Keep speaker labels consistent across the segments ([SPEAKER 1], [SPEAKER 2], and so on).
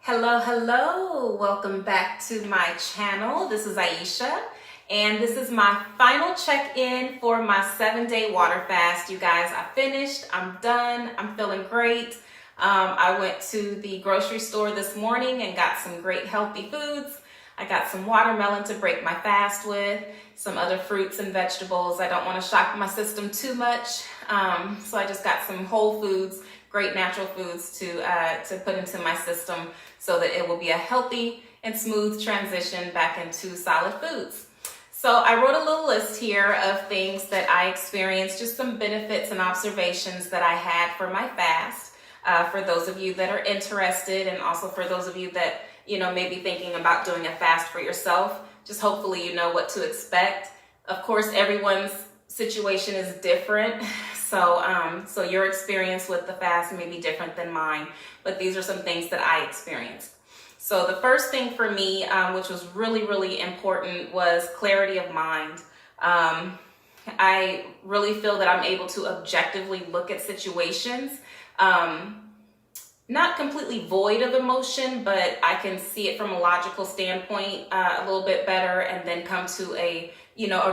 [SPEAKER 1] Hello. Welcome back to my channel. This is Aisha, and this is my final check-in for my 7-day water fast. You guys, I finished. I'm done. I'm feeling great. I went to the grocery store this morning and got some great healthy foods. I got some watermelon to break my fast with, some other fruits and vegetables. I don't want to shock my system too much, so I just got some whole foods, great natural foods to put into my system so that it will be a healthy and smooth transition back into solid foods. So I wrote a little list here of things that I experienced, just some benefits and observations that I had for my fast. For those of you that are interested, and also for those of you that may be thinking about doing a fast for yourself, just hopefully you know what to expect. Of course, everyone's situation is different, so your experience with the fast may be different than mine, but these are some things that I experienced. So the first thing for me, which was really important, was clarity of mind. I really feel that I'm able to objectively look at situations, not completely void of emotion, but I can see it from a logical standpoint a little bit better, and then come to a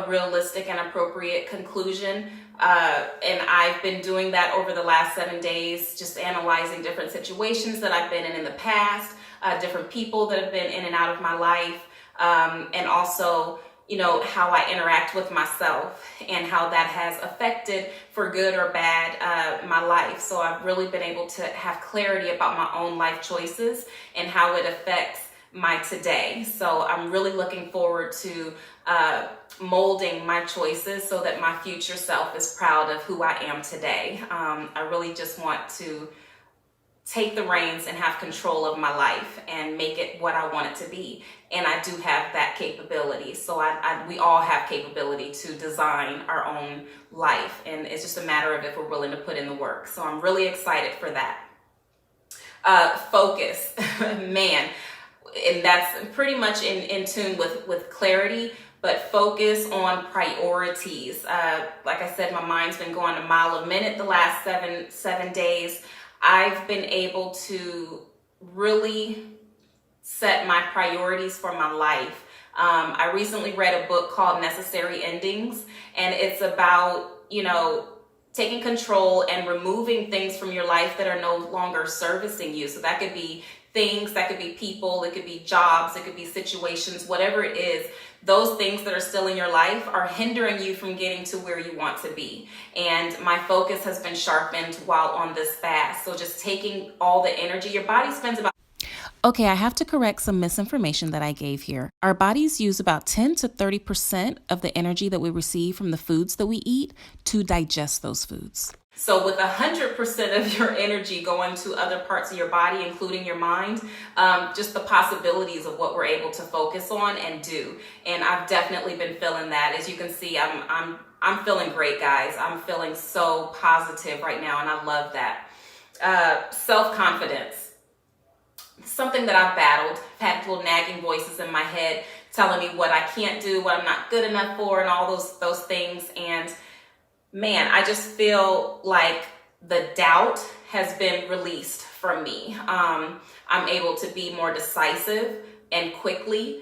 [SPEAKER 1] realistic and appropriate conclusion. And I've been doing that over the last 7 days, just analyzing different situations that I've been in the past, different people that have been in and out of my life, and also how I interact with myself and how that has affected, for good or bad, my life. So I've really been able to have clarity about my own life choices and how it affects my today. So I'm really looking forward to molding my choices so that my future self is proud of who I am today. I really just want to take the reins and have control of my life and make it what I want it to be. And I do have that capability. So we all have capability to design our own life. And it's just a matter of if we're willing to put in the work. So I'm really excited for that. Focus, man. And that's pretty much in tune with clarity, but focus on priorities. Like I said, my mind's been going a mile a minute the last seven days. I've been able to really set my priorities for my life. I recently read a book called Necessary Endings, and it's about, taking control and removing things from your life that are no longer servicing you. So that could be things, that could be people, it could be jobs, it could be situations, whatever it is. Those things that are still in your life are hindering you from getting to where you want to be. And my focus has been sharpened while on this fast. So just taking all the energy, your body spends about... Okay, I have to correct some misinformation that I gave here. Our bodies use about 10 to 30% of the energy that we receive from the foods that we eat to digest those foods. So with 100% of your energy going to other parts of your body, including your mind, just the possibilities of what we're able to focus on and do. And I've definitely been feeling that. As you can see, I'm feeling great, guys. I'm feeling so positive right now, and I love that. Self-confidence. Something that I've battled. I've had little nagging voices in my head telling me what I can't do, what I'm not good enough for, and all those things. And man, I just feel like the doubt has been released from me. I'm able to be more decisive and quickly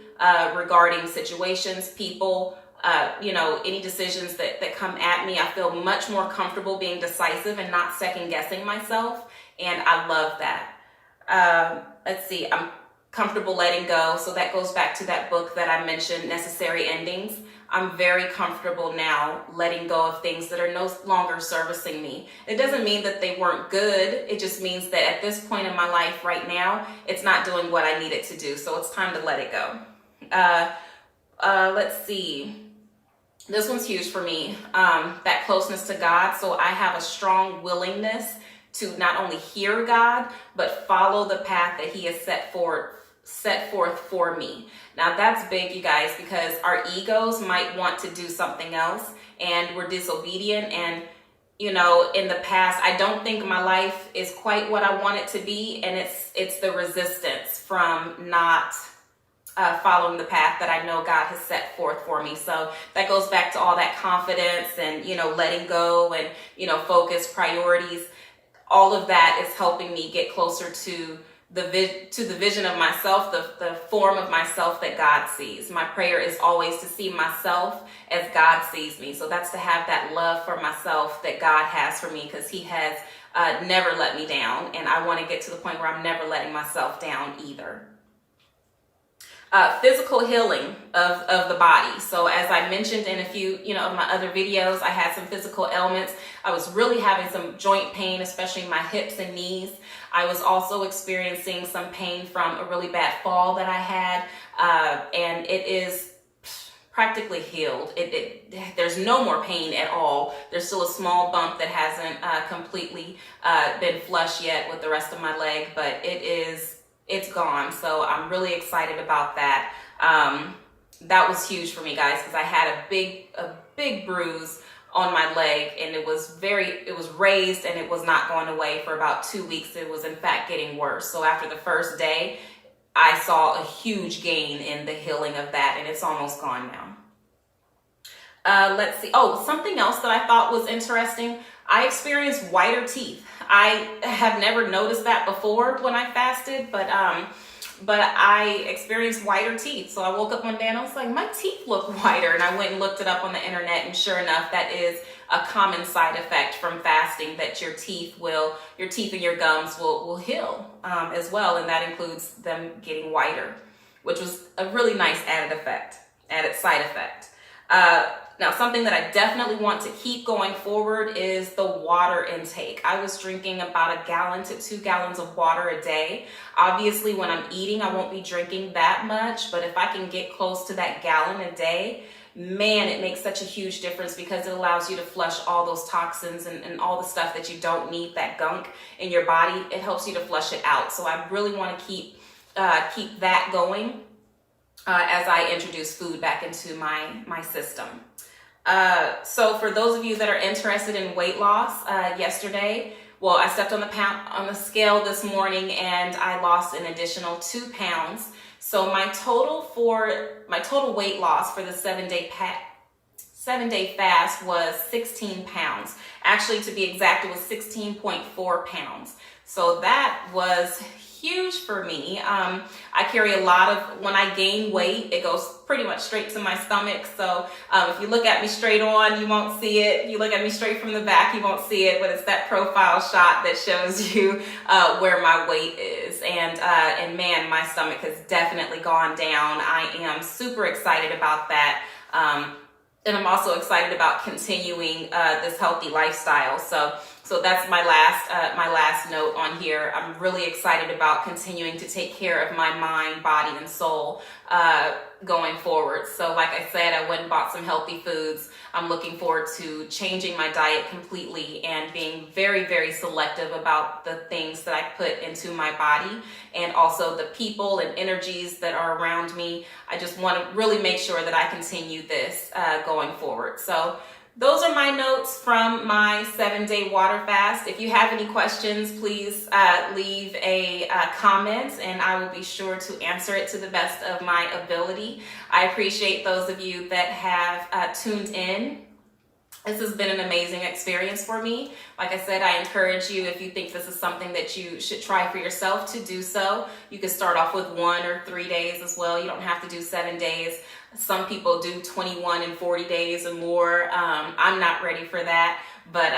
[SPEAKER 1] regarding situations, people, any decisions that come at me. I feel much more comfortable being decisive and not second guessing myself. And I love that. Let's see, I'm comfortable letting go. So that goes back to that book that I mentioned, Necessary Endings. I'm very comfortable now letting go of things that are no longer servicing me. It doesn't mean that they weren't good. It just means that at this point in my life right now, it's not doing what I need it to do. So it's time to let it go. Let's see. This one's huge for me. That closeness to God. So I have a strong willingness to not only hear God, but follow the path that He has set forth for me. Now that's big, you guys, because our egos might want to do something else and we're disobedient. And, in the past, I don't think my life is quite what I want it to be. And it's the resistance from not following the path that I know God has set forth for me. So that goes back to all that confidence and, letting go and, focus, priorities. All of that is helping me get closer to to the vision of myself, the form of myself that God sees. My prayer is always to see myself as God sees me. So that's to have that love for myself that God has for me, because he has never let me down. And I want to get to the point where I'm never letting myself down either. Physical healing of the body. So as I mentioned in a few, of my other videos, I had some physical ailments. I was really having some joint pain, especially in my hips and knees. I was also experiencing some pain from a really bad fall that I had, and it is practically healed. There's no more pain at all. There's still a small bump that hasn't completely been flushed yet with the rest of my leg, but it's gone. So I'm really excited about that. That was huge for me, guys, because I had a big bruise on my leg, and it was raised, and it was not going away for about 2 weeks. It was in fact getting worse. So after the first day, I saw a huge gain in the healing of that, and it's almost gone now. Let's see. Oh, something else that I thought was interesting. I experienced whiter teeth. I have never noticed that before when I fasted, but I experienced whiter teeth. So I woke up one day and I was like, my teeth look whiter. And I went and looked it up on the internet, and sure enough, that is a common side effect from fasting, that your teeth and your gums will heal as well. And that includes them getting whiter, which was a really nice added side effect. Now, something that I definitely want to keep going forward is the water intake. I was drinking about 1 gallon to 2 gallons of water a day. Obviously, when I'm eating, I won't be drinking that much, but if I can get close to that gallon a day, man, it makes such a huge difference, because it allows you to flush all those toxins and all the stuff that you don't need, that gunk in your body. It helps you to flush it out. So I really want to keep that going as I introduce food back into my system. So for those of you that are interested in weight loss, yesterday, well, I stepped on the scale this morning, and I lost an additional 2 pounds. So my total weight loss for the 7-day fast was 16 pounds. Actually, to be exact, it was 16.4 pounds. So that was huge for me. I carry a lot of, when I gain weight, it goes pretty much straight to my stomach. So if you look at me straight on, you won't see it. If you look at me straight from the back, you won't see it, but it's that profile shot that shows you where my weight is. And man, my stomach has definitely gone down. I am super excited about that. And I'm also excited about continuing this healthy lifestyle. So that's my last note on here. I'm really excited about continuing to take care of my mind, body, and soul going forward. So like I said, I went and bought some healthy foods. I'm looking forward to changing my diet completely and being very, very selective about the things that I put into my body, and also the people and energies that are around me. I just want to really make sure that I continue this going forward. So those are my notes from my 7-day water fast. If you have any questions, please leave a comment, and I will be sure to answer it to the best of my ability. I appreciate those of you that have tuned in. This has been an amazing experience for me. Like I said, I encourage you, if you think this is something that you should try for yourself, to do so. You can start off with 1 or 3 days as well. You don't have to do 7 days. Some people do 21 and 40 days or more. I'm not ready for that, but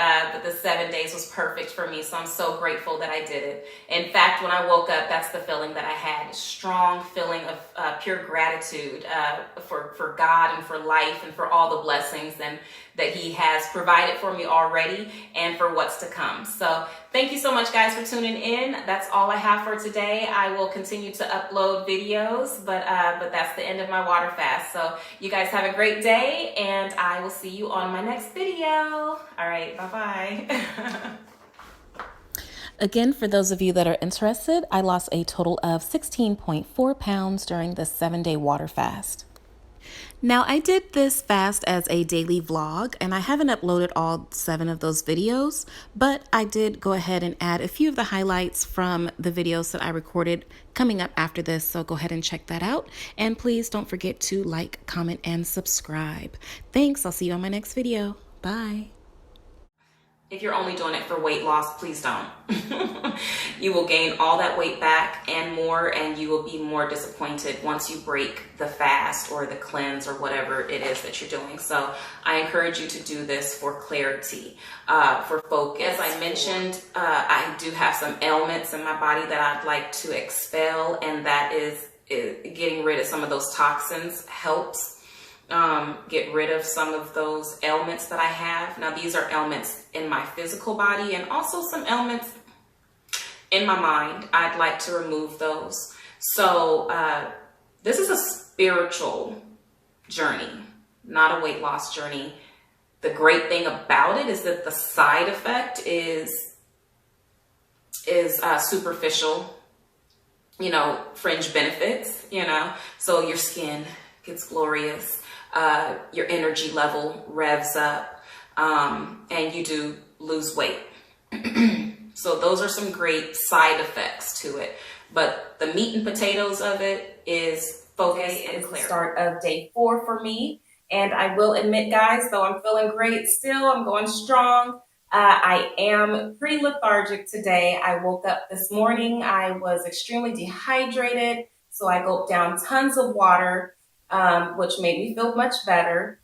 [SPEAKER 1] the 7 days was perfect for me. So I'm so grateful that I did it. In fact, when I woke up, that's the feeling that I had, a strong feeling of pure gratitude for God and for life and for all the blessings and that he has provided for me already and for what's to come. So thank you so much, guys, for tuning in. That's all I have for today. I will continue to upload videos, but that's the end of my water fast. So you guys have a great day, and I will see you on my next video. All right, bye-bye.
[SPEAKER 2] Again, for those of you that are interested, I lost a total of 16.4 pounds during the 7-day water fast. Now, I did this fast as a daily vlog, and I haven't uploaded all 7 of those videos, but I did go ahead and add a few of the highlights from the videos that I recorded coming up after this, so go ahead and check that out. And please don't forget to like, comment, and subscribe. Thanks. I'll see you on my next video. Bye.
[SPEAKER 1] If you're only doing it for weight loss, please don't. You will gain all that weight back and more, and you will be more disappointed once you break the fast or the cleanse or whatever it is that you're doing. So I encourage you to do this for clarity, for focus. As I mentioned, I do have some ailments in my body that I'd like to expel, and that is getting rid of some of those toxins helps get rid of some of those ailments that I have. Now, these are ailments in my physical body and also some ailments in my mind. I'd like to remove those. So this is a spiritual journey, not a weight loss journey. The great thing about it is that the side effect is superficial, fringe benefits, so your skin gets glorious. Your energy level revs up, and you do lose weight. So those are some great side effects to it. But the meat and potatoes of it is focus and clarity. Start of day 4 for me. And I will admit, guys, though I'm feeling great still, I'm going strong. I am pretty lethargic today. I woke up this morning. I was extremely dehydrated. So I gulped down tons of water, which made me feel much better.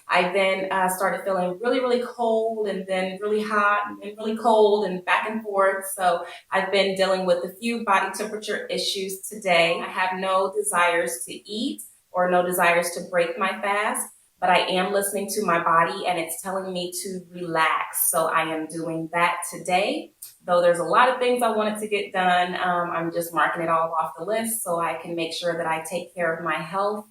[SPEAKER 1] I then started feeling really, really cold, and then really hot, and then really cold, and back and forth. So I've been dealing with a few body temperature issues today. I have no desires to eat or no desires to break my fast, but I am listening to my body, and it's telling me to relax. So I am doing that today. Though there's a lot of things I wanted to get done, I'm just marking it all off the list so I can make sure that I take care of my health.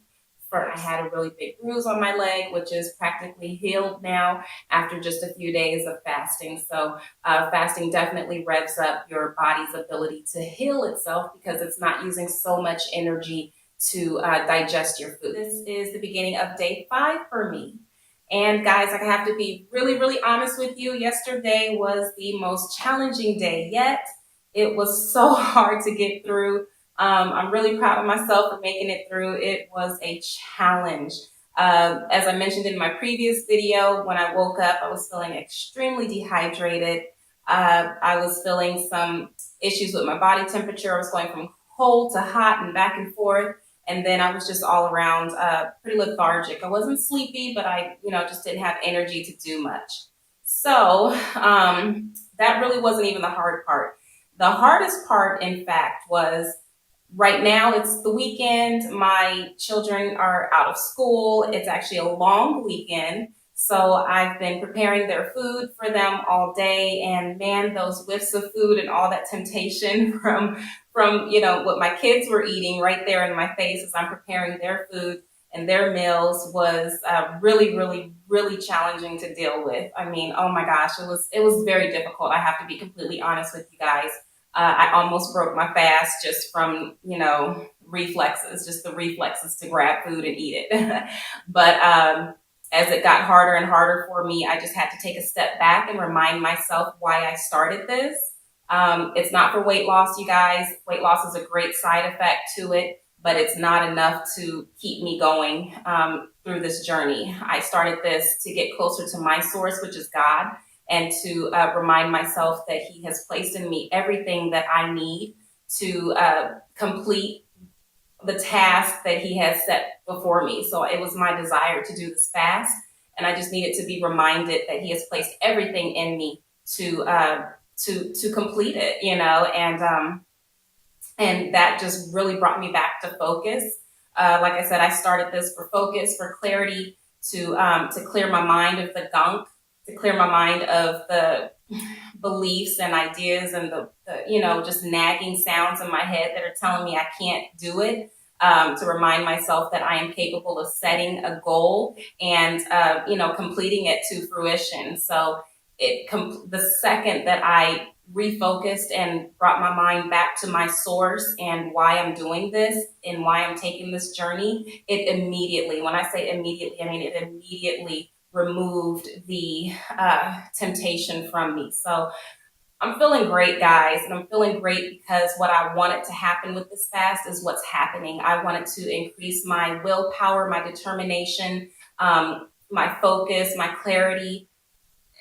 [SPEAKER 1] I had a really big bruise on my leg, which is practically healed now after just a few days of fasting. So fasting definitely revs up your body's ability to heal itself because it's not using so much energy to digest your food. This is the beginning of day 5 for me. And guys, I have to be really, really honest with you. Yesterday was the most challenging day yet. It was so hard to get through. I'm really proud of myself for making it through. It was a challenge. As I mentioned in my previous video, when I woke up, I was feeling extremely dehydrated. I was feeling some issues with my body temperature. I was going from cold to hot and back and forth. And then I was just all around pretty lethargic. I wasn't sleepy, but I, just didn't have energy to do much. So that really wasn't even the hard part. The hardest part, in fact, was right now it's the weekend. My children are out of school. It's actually a long weekend. So I've been preparing their food for them all day, and man, those whiffs of food and all that temptation from what my kids were eating right there in my face as I'm preparing their food and their meals was really, really, really challenging to deal with. I mean, oh my gosh, it was very difficult. I have to be completely honest with you guys. I almost broke my fast just from, reflexes, just the reflexes to grab food and eat it. But as it got harder and harder for me, I just had to take a step back and remind myself why I started this. It's not for weight loss, you guys. Weight loss is a great side effect to it, but it's not enough to keep me going through this journey. I started this to get closer to my source, which is God, and to remind myself that He has placed in me everything that I need to complete the task that He has set before me. So it was my desire to do this fast, and I just needed to be reminded that He has placed everything in me to complete it, and that just really brought me back to focus. Like I said, I started this for focus, for clarity, to clear my mind of the gunk, to clear my mind of the beliefs and ideas and the just nagging sounds in my head that are telling me I can't do it. To remind myself that I am capable of setting a goal and completing it to fruition. So the second that I refocused and brought my mind back to my source and why I'm doing this and why I'm taking this journey, it immediately, when I say immediately, I mean it immediately removed the temptation from me. So I'm feeling great, guys, and I'm feeling great because what I wanted to happen with this fast is what's happening. I wanted to increase my willpower, my determination, my focus, my clarity,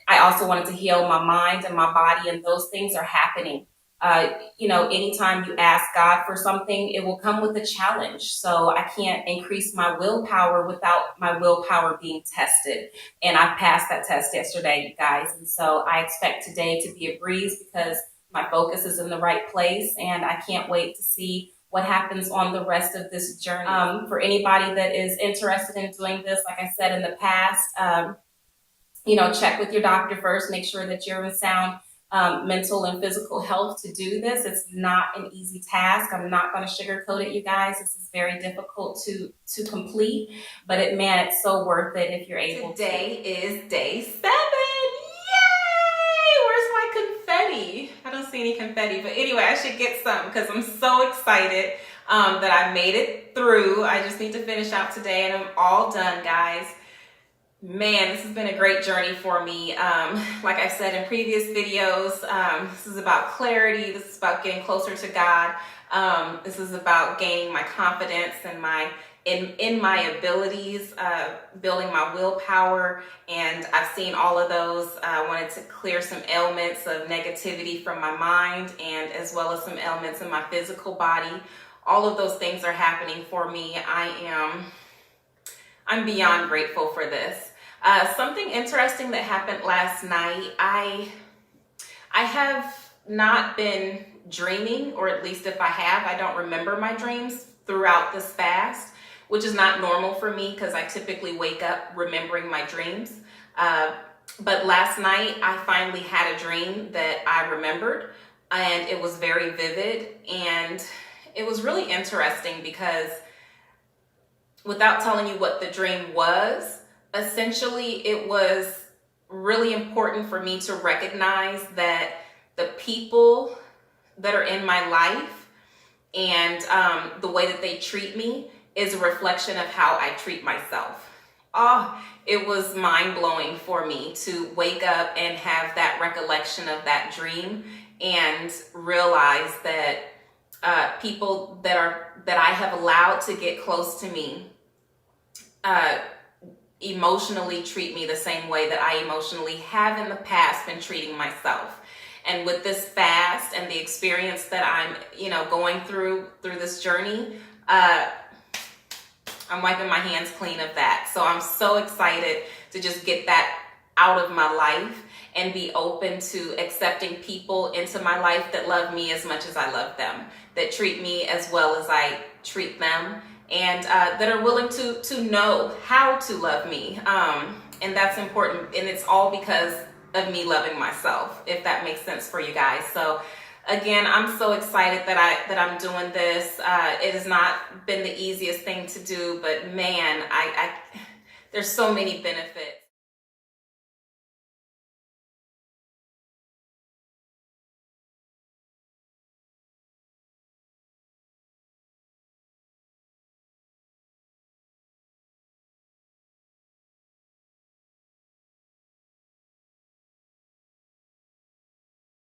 [SPEAKER 1] I also wanted to heal my mind and my body, and those things are happening. Anytime you ask God for something, it will come with a challenge. So I can't increase my willpower without my willpower being tested. And I passed that test yesterday, you guys. And so I expect today to be a breeze because my focus is in the right place, and I can't wait to see what happens on the rest of this journey. For anybody that is interested in doing this, like I said in the past, check with your doctor first, make sure that you're in sound mental and physical health to do this. It's not an easy task. I'm not going to sugarcoat it, you guys. This is very difficult to complete, but it's so worth it if you're able. Today is day 7. Yay! Where's my confetti? I don't see any confetti, but anyway, I should get some because I'm so excited that I made it through. I just need to finish out today and I'm all done, guys. Man, this has been a great journey for me. Like I said in previous videos, this is about clarity. This is about getting closer to God. This is about gaining my confidence and in my abilities, building my willpower. And I've seen all of those. I wanted to clear some ailments of negativity from my mind, and as well as some ailments in my physical body. All of those things are happening for me. I'm beyond grateful for this. Something interesting that happened last night, I have not been dreaming, or at least if I have, I don't remember my dreams throughout this fast, which is not normal for me because I typically wake up remembering my dreams. But last night I finally had a dream that I remembered, and it was very vivid, and it was really interesting because without telling you what the dream was, essentially it was really important for me to recognize that the people that are in my life and the way that they treat me is a reflection of how I treat myself. It was mind-blowing for me to wake up and have that recollection of that dream and realize that people that I have allowed to get close to me emotionally treat me the same way that I emotionally have in the past been treating myself. And with this fast and the experience that I'm, going through this journey, I'm wiping my hands clean of that. So I'm so excited to just get that out of my life and be open to accepting people into my life that love me as much as I love them, that treat me as well as I treat them, and that are willing to know how to love me. And that's important. And it's all because of me loving myself, if that makes sense for you guys. So again, I'm so excited that I'm doing this. It has not been the easiest thing to do, but man, there's so many benefits.